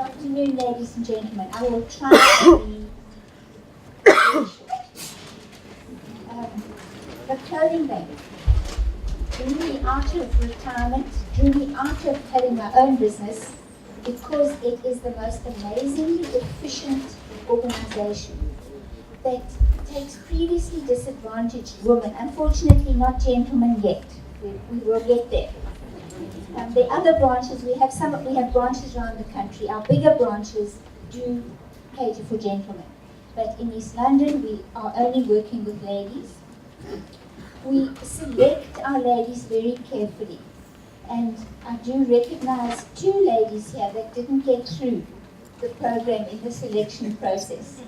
afternoon, ladies and gentlemen. I will try to be very short. The clothing bank drew me out of retirement, drew me out of having my own business, because it is the most amazingly efficient organization that takes previously disadvantaged women, unfortunately not gentlemen yet. We will get there. The other branches, we have branches around the country. Our bigger branches do cater for gentlemen. But in East London, we are only working with ladies. We select our ladies very carefully. And I do recognize 2 ladies here that didn't get through the program in the selection process.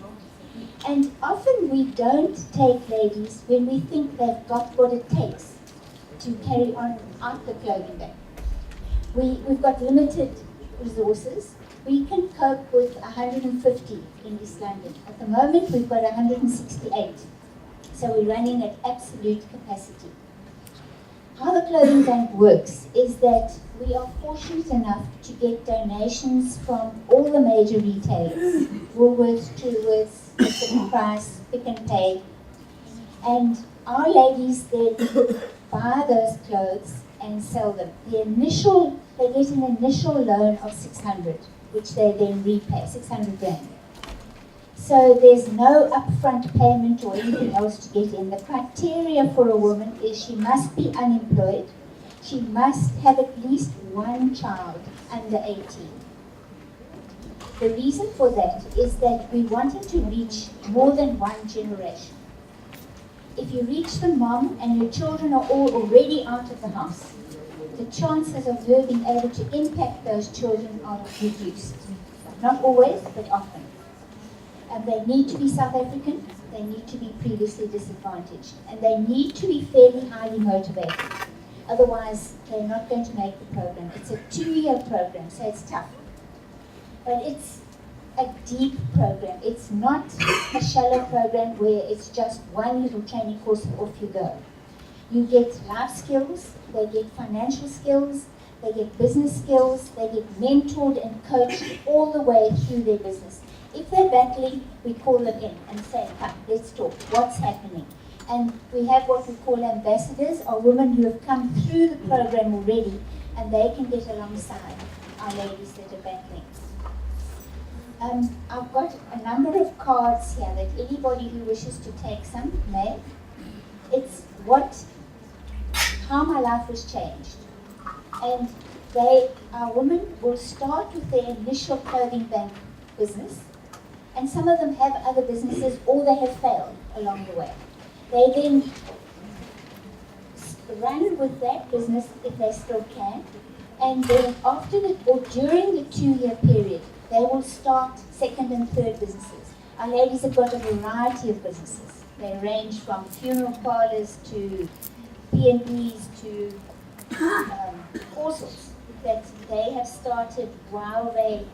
And often we don't take ladies when we think they've got what it takes to carry on out the clothing bank. We've got limited resources. We can cope with 150 in East London. At the moment, we've got 168. So we're running at absolute capacity. How the clothing bank works is that we are fortunate enough to get donations from all the major retailers, Woolworths, Truworths, Mr. Price, Pick n Pay, and our ladies then buy those clothes and sell them. They get an initial loan of 600, which they then repay, 600 rand. So there's no upfront payment or anything else to get in. The criteria for a woman is she must be unemployed. She must have at least 1 child under 18. The reason for that is that we wanted to reach more than 1 generation. If you reach the mom and your children are all already out of the house, the chances of her being able to impact those children are reduced. Not always, but often. And they need to be South African, they need to be previously disadvantaged, and they need to be fairly highly motivated. Otherwise, they're not going to make the program. It's a 2-year program, so it's tough. But it's a deep program. It's not a shallow program where it's just one little training course and off you go. You get life skills, they get financial skills, they get business skills, they get mentored and coached all the way through their business. If they're battling, we call them in and say, come, let's talk, what's happening? And we have what we call ambassadors, or women who have come through the program already, and they can get alongside our ladies that are battling. I've got a number of cards here that anybody who wishes to take some may. It's how my life was changed. And our women will start with their initial clothing bank business, and some of them have other businesses or they have failed along the way. They then run with that business if they still can, and then after or during the 2-year period, they will start 2nd and 3rd businesses. Our ladies have got a variety of businesses. They range from funeral parlors to P&Bs to all sorts that they have started while they.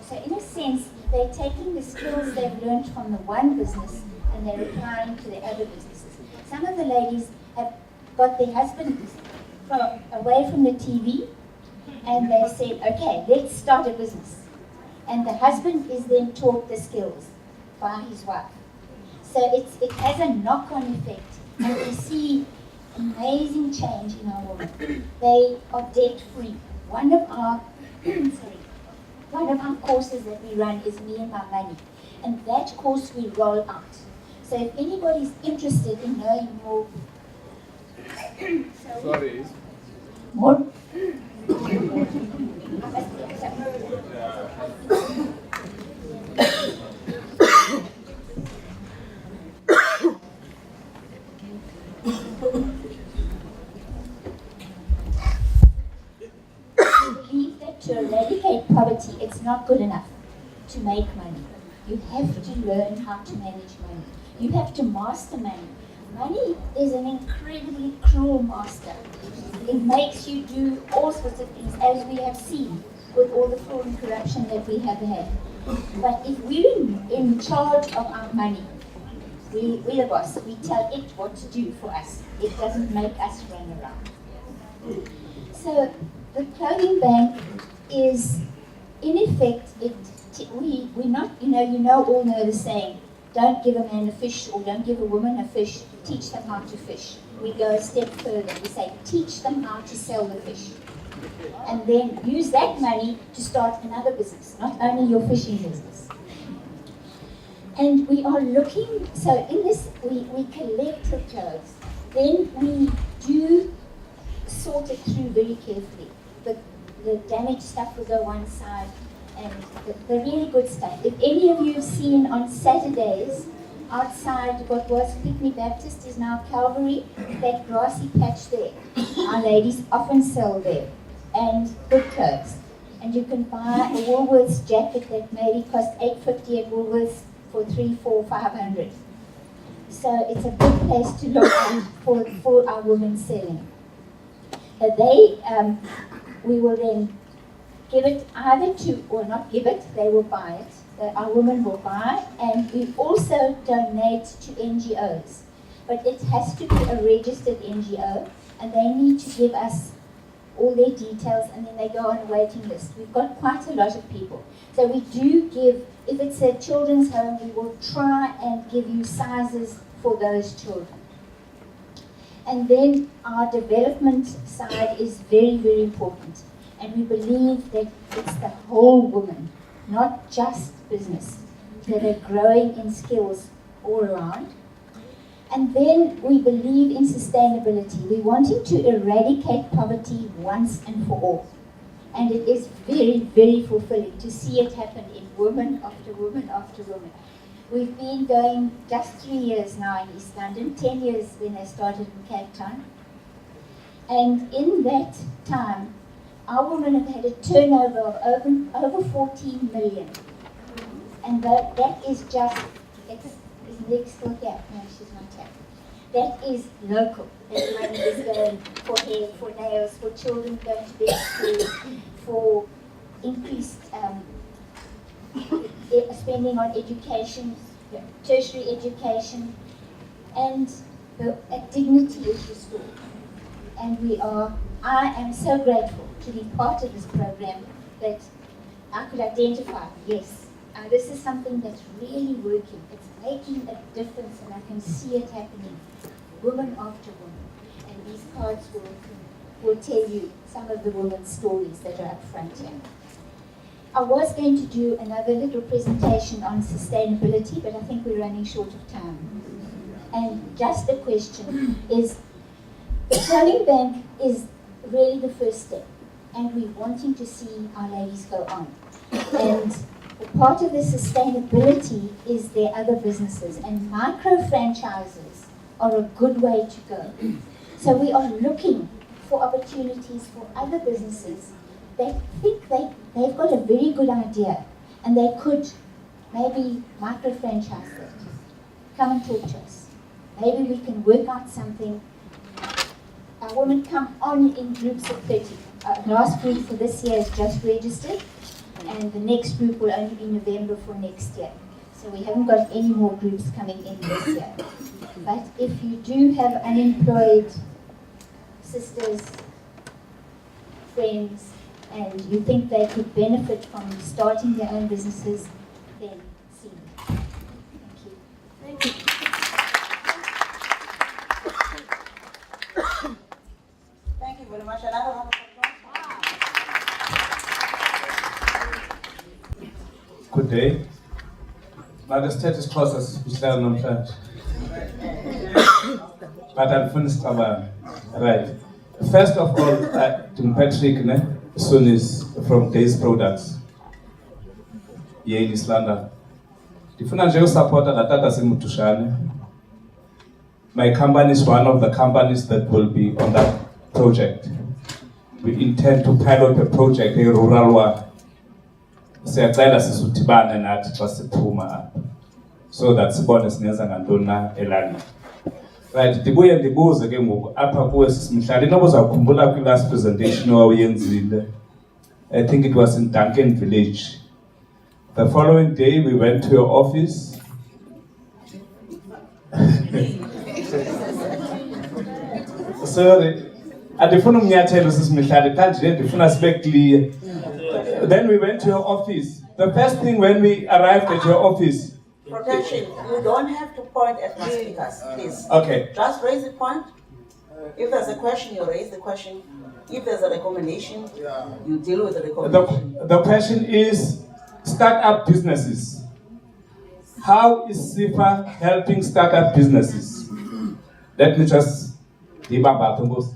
So in a sense, they're taking the skills they've learned from the one business and they're applying to the other businesses. Some of the ladies have got their husband away from the TV, and they said, okay, let's start a business. And the husband is then taught the skills by his wife. So it has a knock-on effect, and we see amazing change in our women. They are debt-free. One of our courses that we run is Me and My Money, and that course we roll out. So if anybody's interested in knowing more, more. To eradicate poverty, it's not good enough to make money. You have to learn how to manage money. You have to master money. Money is an incredibly cruel master. It makes you do all sorts of things, as we have seen with all the fraud and corruption that we have had. But if we're in charge of our money, we're the boss. We tell it what to do for us. It doesn't make us run around. So the clothing bank is in effect, we all know the saying, don't give a man a fish or don't give a woman a fish, teach them how to fish. We go a step further, we say, teach them how to sell the fish. And then use that money to start another business, not only your fishing business. And we are looking, so in this, we collect the clothes. Then we do sort it through very carefully. The damaged stuff will go one side, and the really good stuff. If any of you have seen on Saturdays, outside what was Picnic Baptist is now Calvary, that grassy patch there, our ladies often sell there, and good clothes. And you can buy a Woolworths jacket that maybe cost $8.50 at Woolworths for $300, $400, $500. So it's a good place to look at for our women selling. We will then give it either to, or not give it, they will buy it. Our women will buy, and we also donate to NGOs. But it has to be a registered NGO, and they need to give us all their details, and then they go on a waiting list. We've got quite a lot of people. So we do give, if it's a children's home, we will try and give you sizes for those children. And then our development side is very, very important. And we believe that it's the whole woman, not just business, that are growing in skills all around. And then we believe in sustainability. We're wanting to eradicate poverty once and for all. And it is very, very fulfilling to see it happen in woman after woman after woman. We've been going just 3 years now in East London, 10 years when I started in Cape Town. And in that time, our women have had a turnover of over 14 million. And that is just, is Nick still here? No, she's not here. That is local. That money is going for hair, for nails, for children going to bed school, for increased spending on education, tertiary education, and the dignity is restored. And I am so grateful to be part of this program that I could identify, yes, this is something that's really working. It's making a difference, and I can see it happening, woman after woman. And these cards will tell you some of the women's stories that are up front here. I was going to do another little presentation on sustainability, but I think we're running short of time. And just a question is, the clothing bank is really the first step, and we're wanting to see our ladies go on. And part of the sustainability is their other businesses, and micro franchises are a good way to go. So we are looking for opportunities for other businesses that think they've got a very good idea, and they could maybe micro franchise that. Come and talk to us. Maybe we can work out something. Our women come on in groups of 30. Last group for this year is just registered, and the next group will only be November for next year. So we haven't got any more groups coming in this year. But if you do have unemployed sisters, friends, and you think they could benefit from starting their own businesses, then see me. Thank you. Thank you. Thank you very much. Good day. But status process is still not church. But I'm finished about right. First of all, to Patrick Soon is from Days Products. Here in East London. Ndifuna nje support akatata simutushane. My company is one of the companies that will be on that project. We intend to pilot a project in rural one. Siyacela sisudibane nathi xa siphuma apha. So that sibone singenza ngantoni na elana. Right, ndibuye ndibuze ke ngoku apha kuwe sisimhlali noba uzawukhumbula kwi-last presentation owawuyenzile. I think it was in Duncan Village. The following day we went to your office. Sorry, andifuna umnyathelo sisimihlali kanje ndifuna sibe clear. Then we went to your office. The first thing when we arrived at your office. Protection, you don't have to point at my speakers, please. Okay. Just raise the point. If there's a question, you raise the question. If there's a recommendation, you deal with the recommendation. The question is startup businesses. How is SIFA helping startup businesses? Let me just give up our fingers.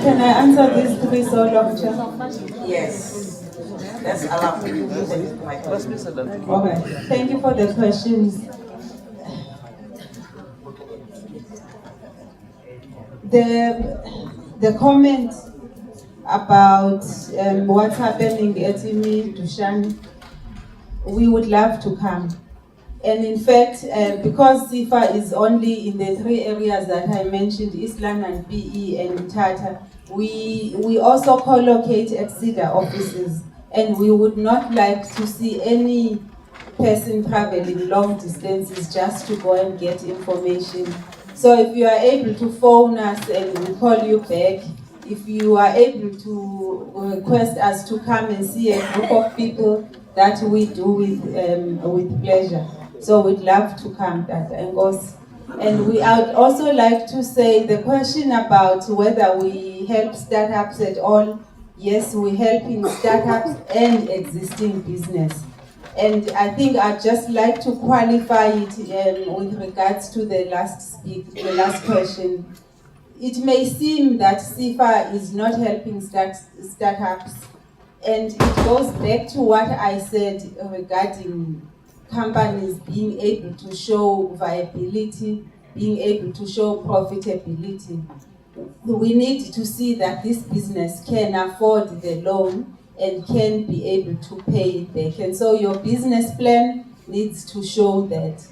Can I answer these three solo? Yes. That's allowed. Okay. Thank you for the questions. The comment about what's happening at Imi Dushan, we would love to come. And in fact, because SIFA is only in the three areas that I mentioned, East London, PE, and Tata, we also co-locate at CEDA offices, and we would not like to see any person traveling long distances just to go and get information. So if you are able to phone us and we'll call you back, if you are able to request us to come and see a group of people, that we do with pleasure. So we'd love to come, Dr. Engos. And we would also like to say the question about whether we help startups at all. Yes, we help in startups and existing business. And I think I'd just like to qualify it with regards to the last question. It may seem that SIFA is not helping startups, and it goes back to what I said regarding companies being able to show viability, being able to show profitability. We need to see that this business can afford the loan and can be able to pay it back. And so your business plan needs to show that.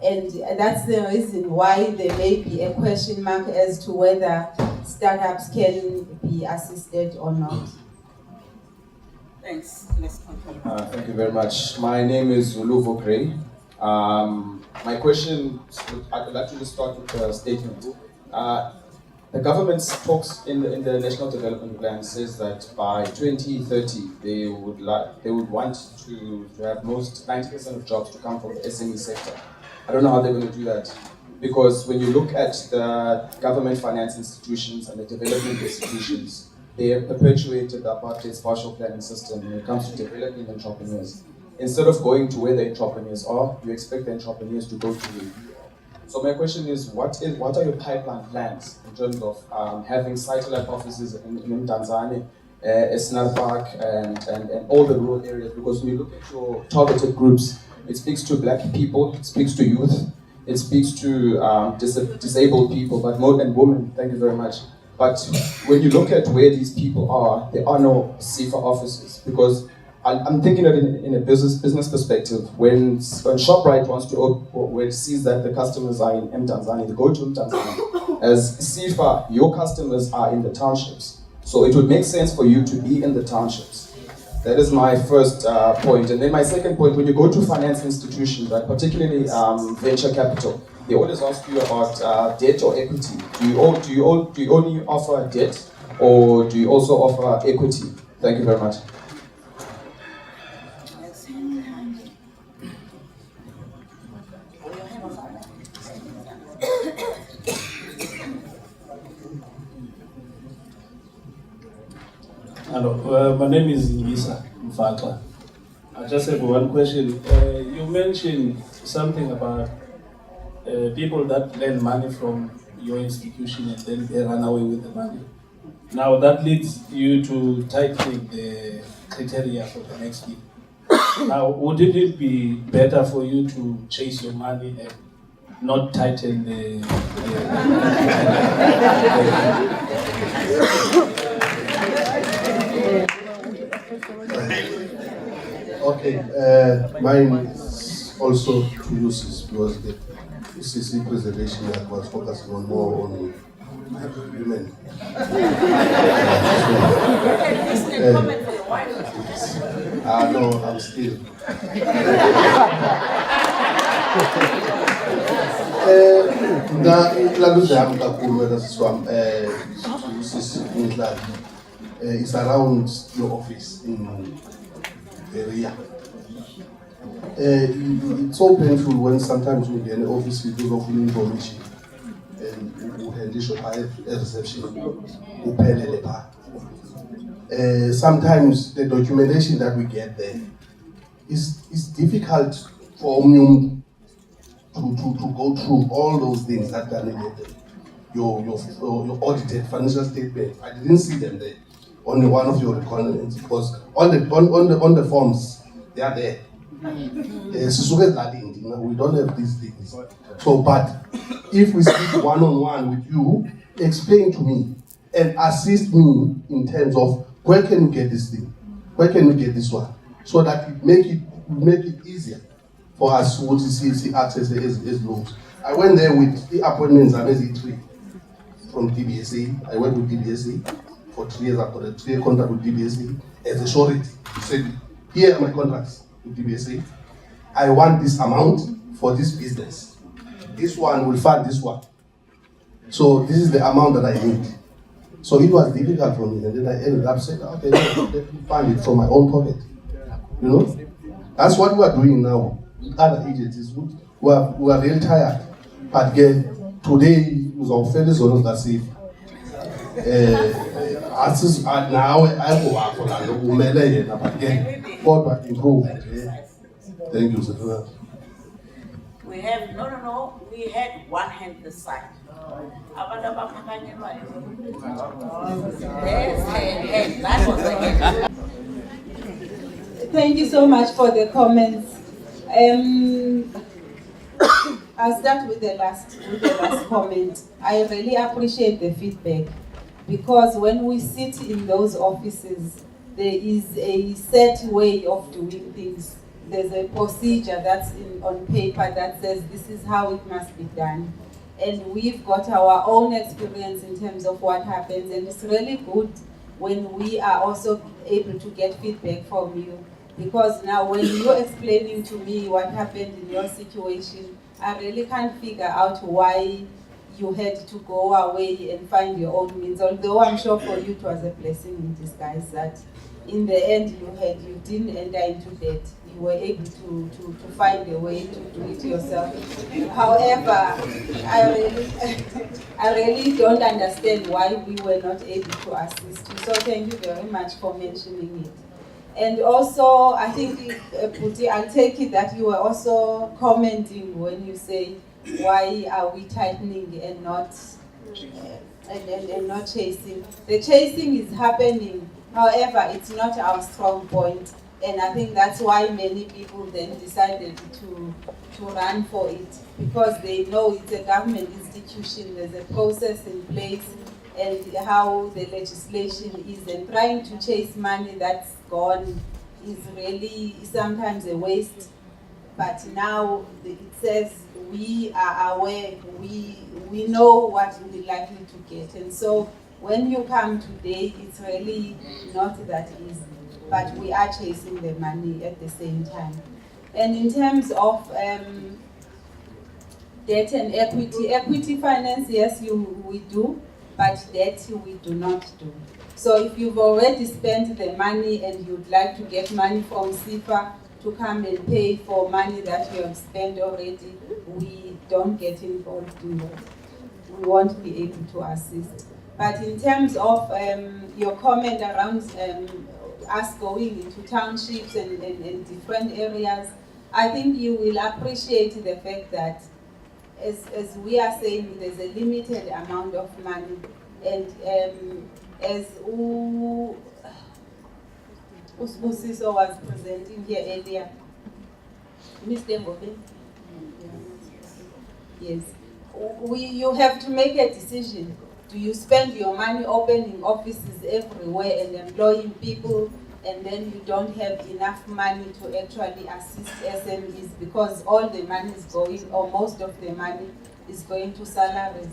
And that's the reason why there may be a question mark as to whether startups can be assisted or not. Thanks. Let's continue. Thank you very much. My name is Uluvo Gray. My question, I'd like to start with a statement. The government talks in the National Development Plan says that by 2030 they would want to have most 90% of jobs to come from the SME sector. I don't know how they're going to do that, because when you look at the government finance institutions and the development institutions, they have perpetuated the apartheid partial planning system when it comes to developing entrepreneurs. Instead of going to where the entrepreneurs are, you expect the entrepreneurs to go to you. So my question is, what are your pipeline plans in terms of having satellite offices in Tanzania, Esnar Park, and all the rural areas? Because when you look at your targeted groups, it speaks to black people, it speaks to youth, it speaks to disabled people, but more than women. Thank you very much. But when you look at where these people are, there are no SIFA offices, because I'm thinking of it in a business perspective. When ShopRite wants to, when it sees that the customers are in Tanzania, they go to Tanzania. As SIFA, your customers are in the townships, so it would make sense for you to be in the townships. That is my first point. And then my second point: when you go to finance institutions, right, particularly venture capital, they always ask you about debt or equity. Do you only offer debt, or do you also offer equity? Thank you very much. Hello, my name is Ngisa Mfaka. I just have one question. You mentioned something about people that lend money from your institution and then they run away with the money. Now that leads you to tightening the criteria for the next year. Now, wouldn't it be better for you to chase your money and not tighten the Okay, mine is also two uses, because the CC presentation that was focusing on more on women. No, I'm still. It's around your office in the area. It's so painful when sometimes we get in the office with those of information and we handle shop a reception. Sometimes the documentation that we get there is difficult for Omnium to go through all those things that are needed. Your audited financial statement, I didn't see them there. Only one of your requirements, because on the forms they are there. We don't have these things. So, but if we speak one-on-one with you, explain to me and assist me in terms of where can we get this thing, where can we get this one, so that it make it easier for us to see access as loans. I went there with the appointments. I'm 3 from DBSA. I went with DBSA. For 3 years, I've got a 3-year contract with DBSA. As a surety, he said, here are my contracts with DBSA. I want this amount for this business. This one will fund this one. So this is the amount that I need. So it was difficult for me, and then I ended up saying, okay, let me fund it from my own pocket. You know? That's what we are doing now with other agencies who are really tired. But again, today was our fairness on that safe. Now I go back for that. But again, God will improve. Thank you, sir. We have no. We had one hand this side. Yes, that was the hand. Thank you so much for the comments. I'll start with the last comment. I really appreciate the feedback, because when we sit in those offices, there is a set way of doing things. There's a procedure that's on paper that says this is how it must be done. And we've got our own experience in terms of what happens, and it's really good when we are also able to get feedback from you. Because now when you're explaining to me what happened in your situation, I really can't figure out why you had to go away and find your own means. Although I'm sure for you it was a blessing in disguise that in the end you didn't enter into debt. You were able to find a way to do it yourself. However, I really don't understand why we were not able to assist you. So thank you very much for mentioning it. And also, I think, Puti, I'll take it that you were also commenting when you say, why are we tightening and not chasing? The chasing is happening, however, it's not our strong point. And I think that's why many people then decided to run for it, because they know it's a government institution, there's a process in place, and how the legislation is, and trying to chase money that's gone is really sometimes a waste. But now it says we are aware, we know what we're likely to get. And so when you come today, it's really not that easy, but we are chasing the money at the same time. And in terms of debt and equity finance, yes, we do, but debt we do not do. So if you've already spent the money and you'd like to get money from SIFA to come and pay for money that you have spent already, we don't get involved in that. We won't be able to assist. But in terms of your comment around us going into townships and different areas, I think you will appreciate the fact that as we are saying, there's a limited amount of money, and as Usbusiso was presenting here earlier, Mr. Mbobe, yes, you have to make a decision. Do you spend your money opening offices everywhere and employing people, and then you don't have enough money to actually assist SMEs because all the money is going, or most of the money is going to salaries?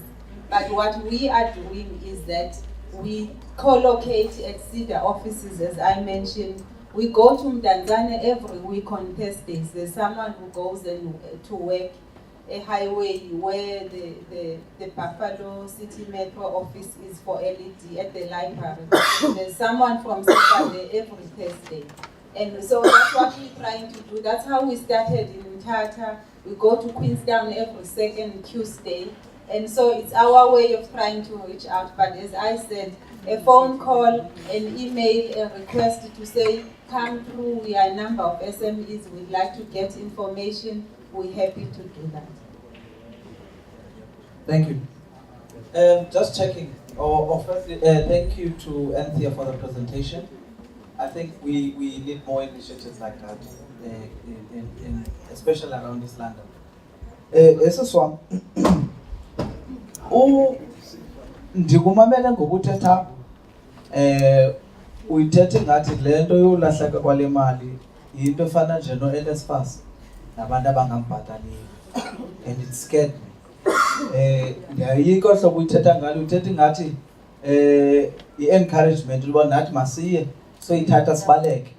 But what we are doing is that we co-locate at CEDA offices, as I mentioned. We go to Mdantsane every week on Thursdays. There's someone who goes to work. a highway where the Buffalo City Metro office is for ELIDZ at the library. There's someone from SIFA there every Thursday. And so that's what we're trying to do. That's how we started in Tata. We go to Queenstown every second Tuesday. And so it's our way of trying to reach out. But as I said, a phone call, an email, a request to say, come through, we are a number of SMEs, we'd like to get information, we're happy to do that. Thank you. Just checking, firstly, thank you to Anthea for the presentation. I think we need more initiatives like that, especially around East London. This is one. Ndikumamela ngokuthetha uyithethe ngathi le nto yolahleka kwale mali yinto efana nje no-NSFAS nabantu abangambhataliyo, and it scared me. Ndiyayika hlobo uyithetha ngalo, uthethe ngathi i-encouragement uba nathi masiye so ithatha sibaleke.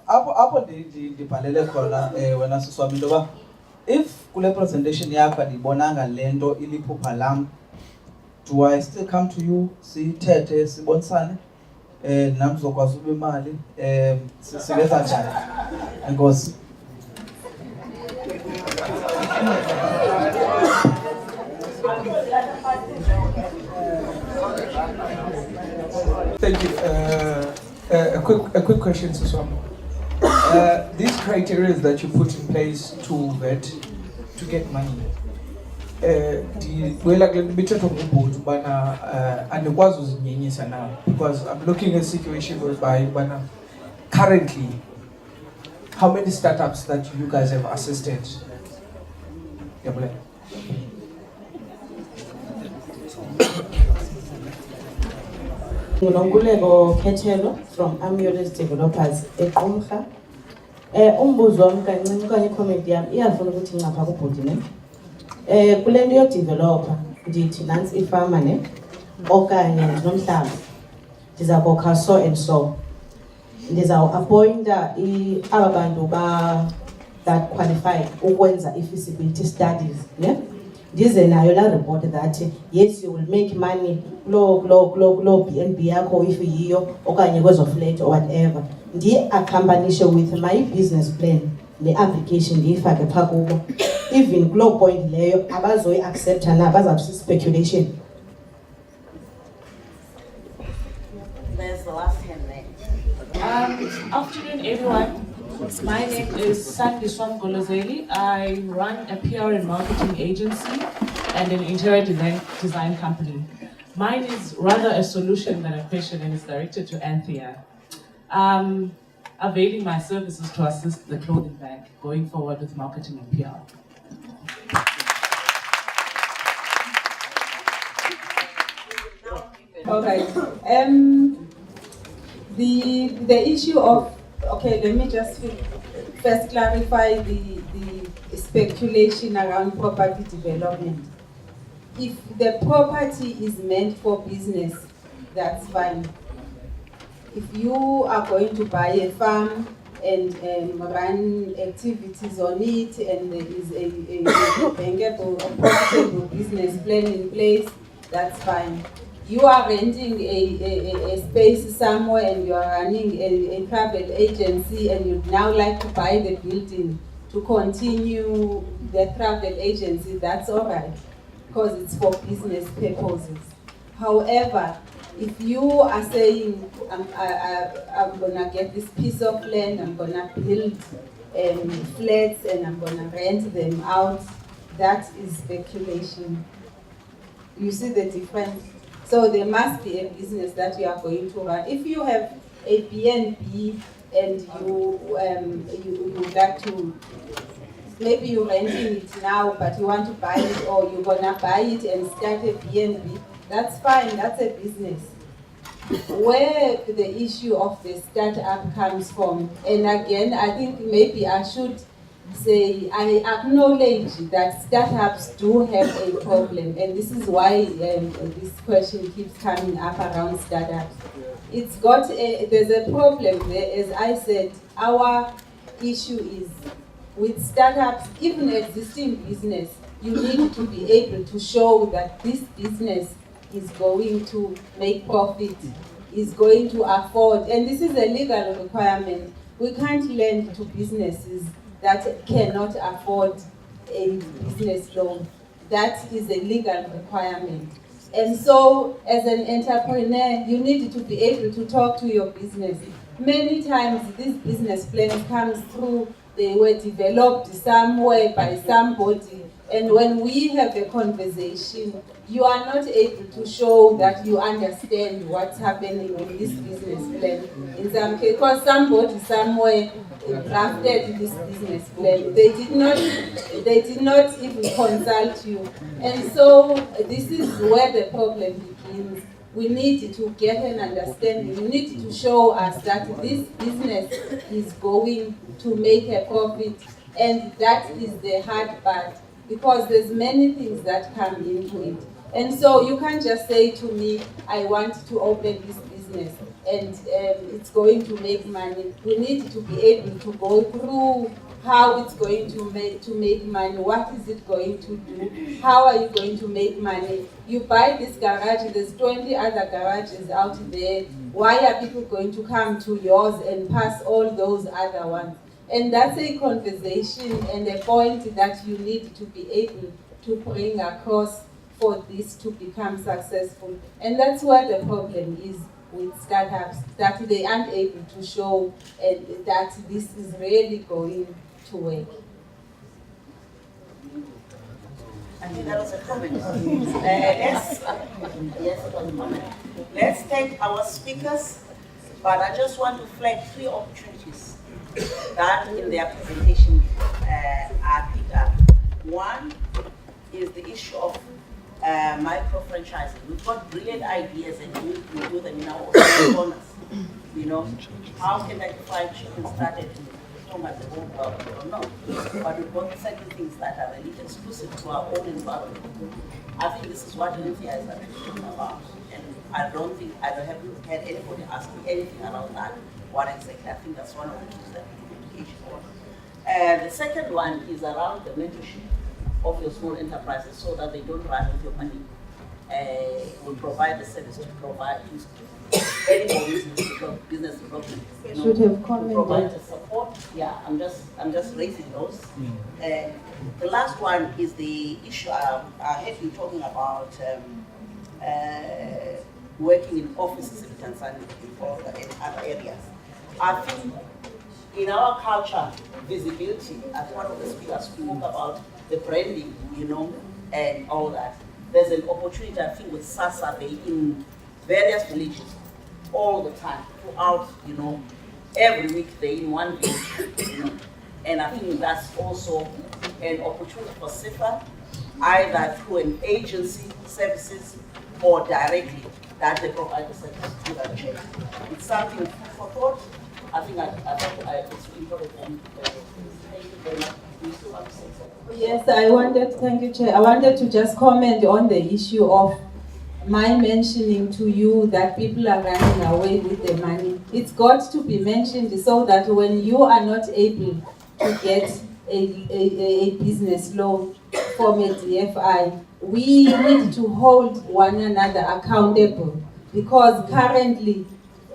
Apho ndibhalele khona wena siswami into yoba if kule presentation yakho andiyibonanga le nto iliphupha lam, do I still come to you, sithethe, sibonisane, nam ndizokwazi ube imali, sibenza njani? Enkosi. Thank you. A quick question, Suswam. These criteria that you put in place to vet, to get money, because I'm looking at a situation whereby currently, how many startups that you guys have assisted? Ngulonkuleko Khethelo from ELIDZ Developers eQumrha. Umbuzo wami kancinci okanye icomment yami iyafuna ukuthi ngapha kubhudi ne. Kule nto yodeveloper ndithi nansi ifama ne okanye ndinomhlaba. Ndiza kokha so and so. Ndiza appointa aba bantu that qualified ukwenza i-feasibility studies ne. Ndize nayo la report that yes you will make money low BNB yakho if yiyo okanye kwezo flat or whatever. Accompanish with my business plan the application ndiyifake phaa kubo. Even kulo point leyo abazoyi accepta na bazathi speculation. There's the last hand there. Afternoon everyone. My name is Sandiswam Golozeli. I run a PR and marketing agency and an interior design company. Mine is rather a solution than a question and is directed to Anthea. Availing my services to assist the clothing bank going forward with marketing and PR. Okay. The issue of, okay, let me just first clarify the speculation around property development. If the property is meant for business, that's fine. If you are going to buy a farm and run activities on it, and there is a bankable, profitable business plan in place, that's fine. You are renting a space somewhere and you are running a travel agency and you'd now like to buy the building to continue the travel agency, that's all right, because it's for business purposes. However, if you are saying, I'm gonna get this piece of land, I'm gonna build flats and I'm gonna rent them out, that is speculation. You see the difference? So there must be a business that you are going to run. If you have a BNB and you like to, maybe you're renting it now, but you want to buy it, or you're gonna buy it and start a BNB, that's fine, that's a business. Where the issue of the startup comes from, and again, I think maybe I should say, I acknowledge that startups do have a problem, and this is why this question keeps coming up around startups. It's got there's a problem there. As I said, our issue is with startups, even existing business, you need to be able to show that this business is going to make profit, is going to afford, and this is a legal requirement. We can't lend to businesses that cannot afford a business loan. That is a legal requirement. And so, as an entrepreneur, you need to be able to talk to your business. Many times, these business plans come through, they were developed somewhere by somebody, and when we have a conversation, you are not able to show that you understand what's happening in this business plan. In some case, because somebody somewhere drafted this business plan, they did not even consult you, and so this is where the problem begins. We need to get an understanding. You need to show us that this business is going to make a profit, and that is the hard part, because there's many things that come into it. And so you can't just say to me, I want to open this business and it's going to make money. We need to be able to go through how it's going to make money, what is it going to do, how are you going to make money. You buy this garage, there's 20 other garages out there. Why are people going to come to yours and pass all those other ones? And that's a conversation and a point that you need to be able to bring across for this to become successful. And that's where the problem is with startups, that they aren't able to show that this is really going to work. I think that was a comment. Yes, it was a comment. Let's thank our speakers, but I just want to flag 3 opportunities that in their presentation are picked up. One is the issue of micro-franchising. We've got brilliant ideas and we do them in our own corners. You know, how can I fried chicken started from at the home or not? But we've got certain things that are really exclusive to our own environment. I think this is what Anthea is talking about. And I haven't had anybody ask me anything around that. What exactly? I think that's one of the things that we need to engage on. The second one is around the mentorship of your small enterprises so that they don't run with your money. We provide the service to provide any business development. Should have commented. Provide the support. Yeah, I'm just raising those. The last one is the issue I heard you talking about working in offices in Tanzania or in other areas. I think in our culture, visibility, as one of the speakers spoke about the branding, you know, and all that. There's an opportunity, I think, with SASA, they in various villages all the time, throughout, you know, every week they're in one village, you know. And I think that's also an opportunity for SIFA, either through an agency services or directly that they provide the service to that chain. It's something for thought. I think it's important. Thank you very much. We still have to say something. Yes, thank you, Chair. I wanted to just comment on the issue of my mentioning to you that people are running away with the money. It's got to be mentioned so that when you are not able to get a business loan from a DFI, we need to hold one another accountable, because currently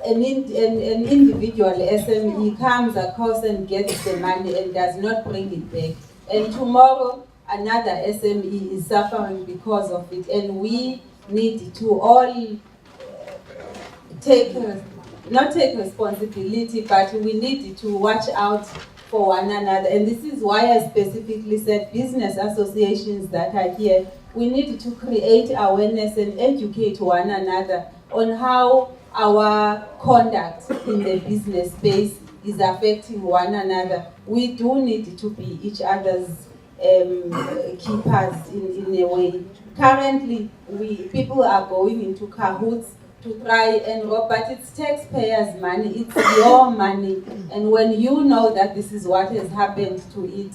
an individual SME comes across and gets the money and does not bring it back. And tomorrow, another SME is suffering because of it. And we need to all not take responsibility, but we need to watch out for one another. And this is why I specifically said business associations that are here, we need to create awareness and educate one another on how our conduct in the business space is affecting one another. We do need to be each other's keepers in a way. Currently, people are going into cahoots to try and rob, but it's taxpayers' money, it's your money. And when you know that this is what has happened to it,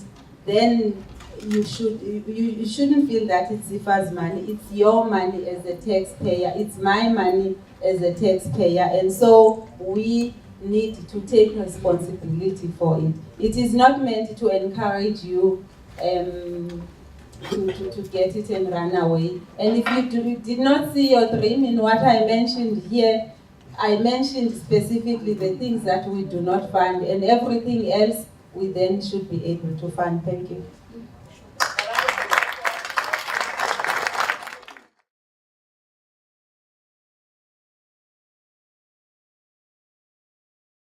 then you shouldn't feel that it's Sifa's money. It's your money as a taxpayer. It's my money as a taxpayer. And so we need to take responsibility for it. It is not meant to encourage you to get it and run away. And if you did not see your dream in what I mentioned here, I mentioned specifically the things that we do not fund, and everything else we then should be able to fund. Thank you.